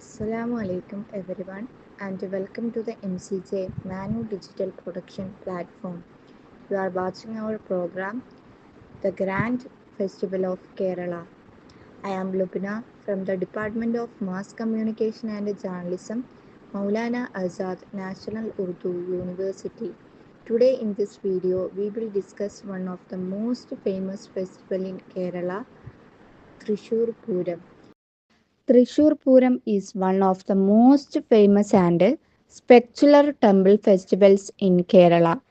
Assalamu alaikum everyone and welcome to the MCJ MANUU digital production platform. You are watching our program, The Grand Festival of Kerala. I am Lubna from the Department of Mass Communication and Journalism, Maulana Azad National Urdu University. Today in this video, we will discuss one of the most famous festival in Kerala, Thrissur Pooram. Thrissur Pooram is one of the most famous and spectacular temple festivals in Kerala.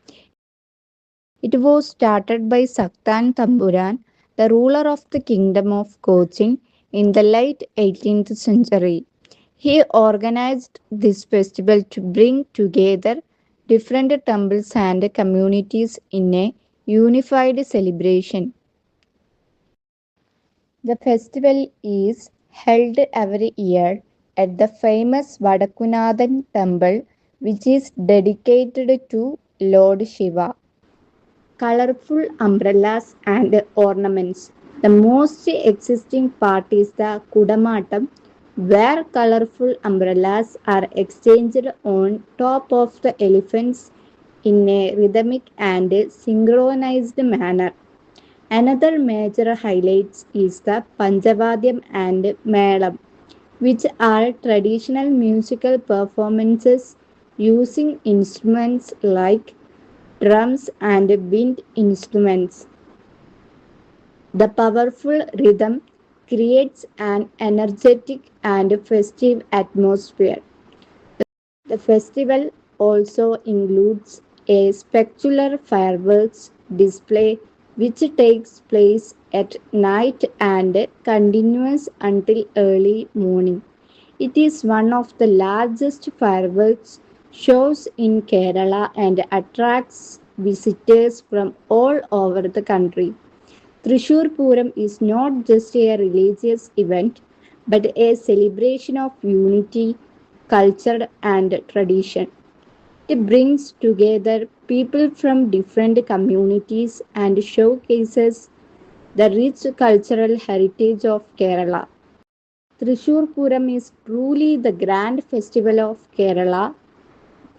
It was started by Saktan Tamburan, the ruler of the kingdom of Cochin, in the late 18th century. He organized this festival to bring together different temples and communities in a unified celebration. The festival is held every year at the famous Vadakunathan temple, which is dedicated to Lord Shiva. Colorful umbrellas and ornaments. The most existing part is the Kudamatam, where colorful umbrellas are exchanged on top of the elephants in a rhythmic and synchronized manner. Another major highlight is the Panchavadyam and Melam, which are traditional musical performances using instruments like drums and wind instruments. The powerful rhythm creates an energetic and festive atmosphere. The festival also includes a spectacular fireworks display which takes place at night and continues until early morning. It is one of the largest fireworks shows in Kerala and attracts visitors from all over the country. Thrissur Pooram is not just a religious event but a celebration of unity, culture, and tradition. It brings together people from different communities and showcases the rich cultural heritage of Kerala. Thrissur Pooram is truly the grand festival of Kerala,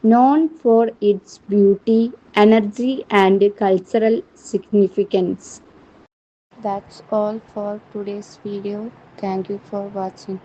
known for its beauty, energy, and cultural significance. That's all for today's video. Thank you for watching.